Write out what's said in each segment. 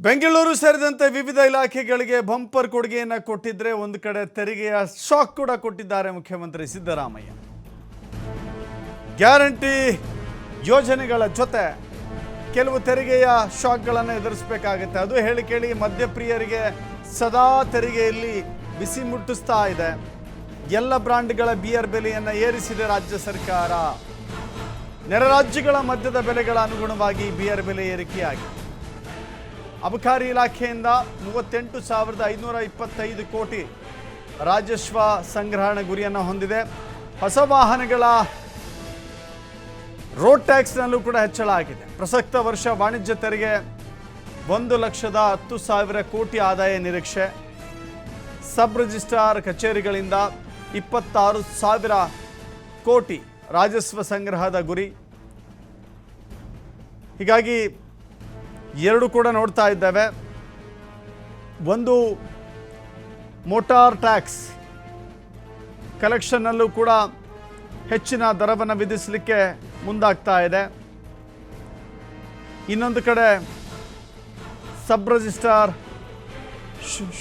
ಬೆಂಗಳೂರು ಸೇರಿದಂತೆ ವಿವಿಧ ಇಲಾಖೆಗಳಿಗೆ ಬಂಪರ್ ಕೊಡುಗೆಯನ್ನು ಕೊಟ್ಟಿದ್ರೆ ಒಂದು ಕಡೆ ತೆರಿಗೆಯ ಶಾಕ್ ಕೂಡ ಕೊಟ್ಟಿದ್ದಾರೆ ಮುಖ್ಯಮಂತ್ರಿ ಸಿದ್ದರಾಮಯ್ಯ. ಗ್ಯಾರಂಟಿ ಯೋಜನೆಗಳ ಜೊತೆ ಕೆಲವು ತೆರಿಗೆಯ ಶಾಕ್ಗಳನ್ನು ಎದುರಿಸಬೇಕಾಗುತ್ತೆ. ಅದು ಹೇಳಿ ಕೇಳಿ ಮದ್ಯಪ್ರಿಯರಿಗೆ ಸದಾ ತೆರಿಗೆಯಲ್ಲಿ ಬಿಸಿ ಮುಟ್ಟಿಸ್ತಾ ಇದೆ. ಎಲ್ಲ ಬ್ರಾಂಡ್ಗಳ ಬಿಯರ್ ಬೆಲೆಯನ್ನು ಏರಿಸಿದೆ ರಾಜ್ಯ ಸರ್ಕಾರ. ನೆರೆ ರಾಜ್ಯಗಳ ಮದ್ಯದ ಬೆಲೆಗಳ ಅನುಗುಣವಾಗಿ ಬಿಯರ್ ಬೆಲೆ ಏರಿಕೆಯಾಗಿದೆ. ಅಬಕಾರಿ ಇಲಾಖೆಯಿಂದ 38,525 ಕೋಟಿ ರಾಜಸ್ವ ಸಂಗ್ರಹಣೆ ಗುರಿಯನ್ನು ಹೊಂದಿದೆ. ಹೊಸ ವಾಹನಗಳ ರೋಡ್ ಟ್ಯಾಕ್ಸ್ನಲ್ಲೂ ಕೂಡ ಹೆಚ್ಚಳ ಆಗಿದೆ. ಪ್ರಸಕ್ತ ವರ್ಷ ವಾಣಿಜ್ಯ ತೆರಿಗೆ 1,10,000 ಕೋಟಿ ಆದಾಯ ನಿರೀಕ್ಷೆ. ಸಬ್ ರಿಜಿಸ್ಟ್ರಾರ್ ಕಚೇರಿಗಳಿಂದ 26,000 ಕೋಟಿ ರಾಜಸ್ವ ಸಂಗ್ರಹದ ಗುರಿ. ಹೀಗಾಗಿ ಎರಡು ಕೂಡ ನೋಡ್ತಾ ಇದ್ದೇವೆ. ಒಂದು ಮೋಟಾರ್ ಟ್ಯಾಕ್ಸ್ ಕಲೆಕ್ಷನ್ನಲ್ಲೂ ಕೂಡ ಹೆಚ್ಚಿನ ದರವನ್ನು ವಿಧಿಸಲಿಕ್ಕೆ ಮುಂದಾಗ್ತಾ ಇದೆ. ಇನ್ನೊಂದು ಕಡೆ ಸಬ್ ರಿಜಿಸ್ಟ್ರಾರ್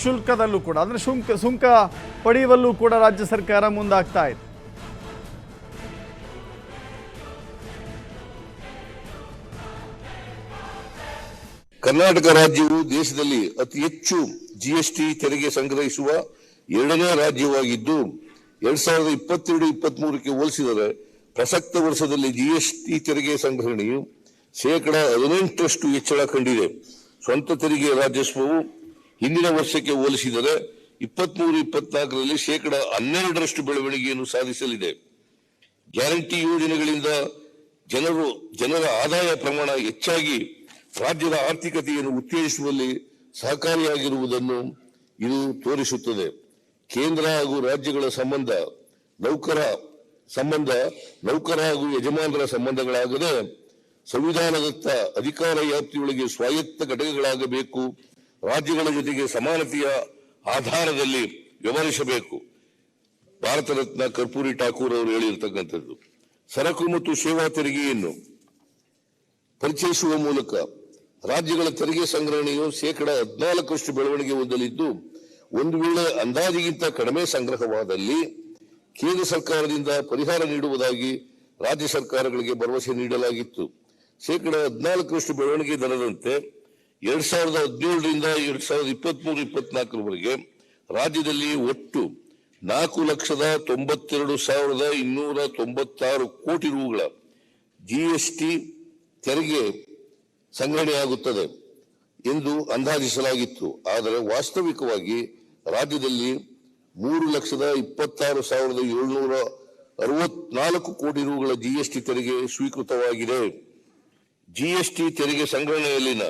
ಶುಲ್ಕದಲ್ಲೂ ಕೂಡ ಅಂದರೆ ಸುಂಕ ಪಡೆಯುವಲ್ಲೂ ಕೂಡ ರಾಜ್ಯ ಸರ್ಕಾರ ಮುಂದಾಗ್ತಾ ಇದೆ. ಕರ್ನಾಟಕ ರಾಜ್ಯವು ದೇಶದಲ್ಲಿ ಅತಿ ಹೆಚ್ಚು ಜಿಎಸ್ಟಿ ತೆರಿಗೆ ಸಂಗ್ರಹಿಸುವ ಎರಡನೇ ರಾಜ್ಯವಾಗಿದ್ದು 2022-23ಕ್ಕೆ ಹೋಲಿಸಿದರೆ ಪ್ರಸಕ್ತ ವರ್ಷದಲ್ಲಿ ಜಿಎಸ್ಟಿ ತೆರಿಗೆ ಸಂಗ್ರಹಣೆಯು 18% ಹೆಚ್ಚಳ ಕಂಡಿದೆ. ಸ್ವಂತ ತೆರಿಗೆ ರಾಜಸ್ವವು ಹಿಂದಿನ ವರ್ಷಕ್ಕೆ ಹೋಲಿಸಿದರೆ 23-24ರಲ್ಲಿ 12% ಬೆಳವಣಿಗೆಯನ್ನು ಸಾಧಿಸಲಿದೆ. ಗ್ಯಾರಂಟಿ ಯೋಜನೆಗಳಿಂದ ಜನರ ಆದಾಯ ಪ್ರಮಾಣ ಹೆಚ್ಚಾಗಿ ರಾಜ್ಯದ ಆರ್ಥಿಕತೆಯನ್ನು ಉತ್ತೇಜಿಸುವಲ್ಲಿ ಸಹಕಾರಿಯಾಗಿರುವುದನ್ನು ಇದು ತೋರಿಸುತ್ತದೆ. ಕೇಂದ್ರ ಹಾಗೂ ರಾಜ್ಯಗಳ ಸಂಬಂಧ ನೌಕರ ಹಾಗೂ ಯಜಮಾನರ ಸಂಬಂಧಗಳಾಗದೆ ಸಂವಿಧಾನದತ್ತ ಅಧಿಕಾರ ವ್ಯಾಪ್ತಿಯೊಳಗೆ ಸ್ವಾಯತ್ತ ಘಟಕಗಳಾಗಬೇಕು. ರಾಜ್ಯಗಳ ಜೊತೆಗೆ ಸಮಾನತೆಯ ಆಧಾರದಲ್ಲಿ ವ್ಯವಹರಿಸಬೇಕು. ಭಾರತ ರತ್ನ ಕರ್ಪೂರಿ ಠಾಕೂರ್ ಅವರು ಹೇಳಿರ್ತಕ್ಕಂಥದ್ದು. ಸರಕು ಮತ್ತು ಸೇವಾ ತೆರಿಗೆಯನ್ನು ಪರಿಚಯಿಸುವ ಮೂಲಕ ರಾಜ್ಯಗಳ ತೆರಿಗೆ ಸಂಗ್ರಹಣೆಯು 14% ಬೆಳವಣಿಗೆ ಹೊಂದಲಿದ್ದು, ಒಂದು ವೇಳೆ ಅಂದಾಜಿಗಿಂತ ಕಡಿಮೆ ಸಂಗ್ರಹವಾದಲ್ಲಿ ಕೇಂದ್ರ ಸರ್ಕಾರದಿಂದ ಪರಿಹಾರ ನೀಡುವುದಾಗಿ ರಾಜ್ಯ ಸರ್ಕಾರಗಳಿಗೆ ಭರವಸೆ ನೀಡಲಾಗಿತ್ತು. 14% ಬೆಳವಣಿಗೆ ದರದಂತೆ 2017ರಿಂದ 2023-24ರವರೆಗೆ ರಾಜ್ಯದಲ್ಲಿ ಒಟ್ಟು 4,92,296 ಕೋಟಿ ರೂಗಳ ಜಿಎಸ್ಟಿ ತೆರಿಗೆ ಸಂಗ್ರಹಣೆಯಾಗುತ್ತದೆ ಎಂದು ಅಂದಾಜಿಸಲಾಗಿತ್ತು. ಆದರೆ ವಾಸ್ತವಿಕವಾಗಿ ರಾಜ್ಯದಲ್ಲಿ 3,26,764 ಕೋಟಿ ರೂಗಳ ಜಿಎಸ್ಟಿ ತೆರಿಗೆ ಸ್ವೀಕೃತವಾಗಿದೆ. ಜಿಎಸ್ಟಿ ತೆರಿಗೆ ಸಂಗ್ರಹಣೆಯಲ್ಲಿನ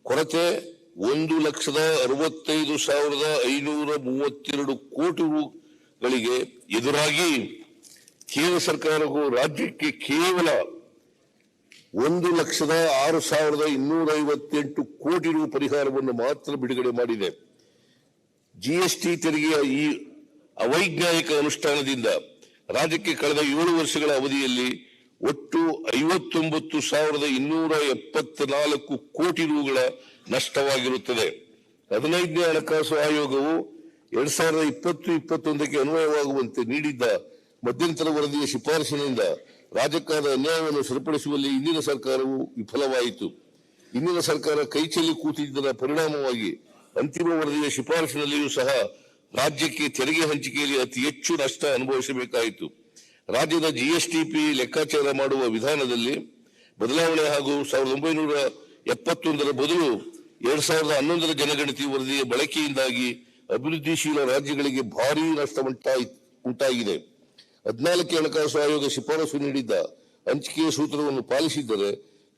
ಕೊರತೆ 1,65,532 ಕೋಟಿ ರೂಗಳಿಗೆ ಎದುರಾಗಿ ಕೇಂದ್ರ ಸರ್ಕಾರವು ರಾಜ್ಯಕ್ಕೆ ಕೇವಲ 1,06,258 ಕೋಟಿ ರು ಪರಿಹಾರವನ್ನು ಮಾತ್ರ ಬಿಡುಗಡೆ ಮಾಡಿದೆ. ಜಿಎಸ್ಟಿ ತೆರಿಗೆಯ ಈ ಅವೈಜ್ಞಾನಿಕ ಅನುಷ್ಠಾನದಿಂದ ರಾಜ್ಯಕ್ಕೆ ಕಳೆದ 7 ವರ್ಷಗಳ ಅವಧಿಯಲ್ಲಿ ಒಟ್ಟು 59,274 ಕೋಟಿ ರೂಗಳ ನಷ್ಟವಾಗಿರುತ್ತದೆ. 15ನೇ ಹಣಕಾಸು ಆಯೋಗವು 2020-21ಕ್ಕೆ ಅನ್ವಯವಾಗುವಂತೆ ನೀಡಿದ್ದ ಮಧ್ಯಂತರ ವರದಿಯ ಶಿಫಾರಸಿನಿಂದ ರಾಜ್ಯಕ್ಕಾದ ಅನ್ಯಾಯವನ್ನು ಸರಿಪಡಿಸುವಲ್ಲಿ ಇಂದಿನ ಸರ್ಕಾರವು ವಿಫಲವಾಯಿತು. ಇಂದಿನ ಸರ್ಕಾರ ಕೈಚೆಲ್ಲಿ ಕೂತಿದ್ದರ ಪರಿಣಾಮವಾಗಿ ಅಂತಿಮ ವರದಿಯ ಶಿಫಾರಸಿನಲ್ಲಿಯೂ ಸಹ ರಾಜ್ಯಕ್ಕೆ ತೆರಿಗೆ ಹಂಚಿಕೆಯಲ್ಲಿ ಅತಿ ಹೆಚ್ಚು ನಷ್ಟ ಅನುಭವಿಸಬೇಕಾಯಿತು. ರಾಜ್ಯದ ಜಿಎಸ್ಟಿಪಿ ಲೆಕ್ಕಾಚಾರ ಮಾಡುವ ವಿಧಾನದಲ್ಲಿ ಬದಲಾವಣೆ ಹಾಗೂ 1971ರ ಬದಲು 2011ರ ಜನಗಣತಿ ವರದಿಯ ಬಳಕೆಯಿಂದಾಗಿ ಅಭಿವೃದ್ಧಿಶೀಲ ರಾಜ್ಯಗಳಿಗೆ ಭಾರೀ ನಷ್ಟ ಉಂಟಾಗಿದೆ. 14ನೇ ಹಣಕಾಸು ಆಯೋಗ ಶಿಫಾರಸು ನೀಡಿದ್ದ ಹಂಚಿಕೆಯ ಸೂತ್ರವನ್ನು ಪಾಲಿಸಿದ್ದರೆ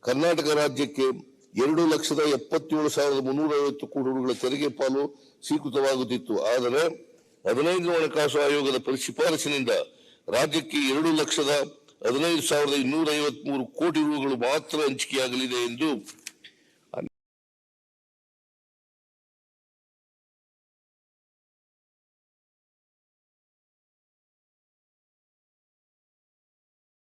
ಕರ್ನಾಟಕ ರಾಜ್ಯಕ್ಕೆ 2,77,350 ಕೋಟಿ ರೂಗಳ ತೆರಿಗೆ ಪಾಲು ಸ್ವೀಕೃತವಾಗುತ್ತಿತ್ತು. ಆದರೆ 15ನೇ ಹಣಕಾಸು ಆಯೋಗದ ಶಿಫಾರಸಿನಿಂದ ರಾಜ್ಯಕ್ಕೆ 2,15,253 ಕೋಟಿ ರೂಗಳು ಮಾತ್ರ ಹಂಚಿಕೆಯಾಗಲಿದೆ ಎಂದು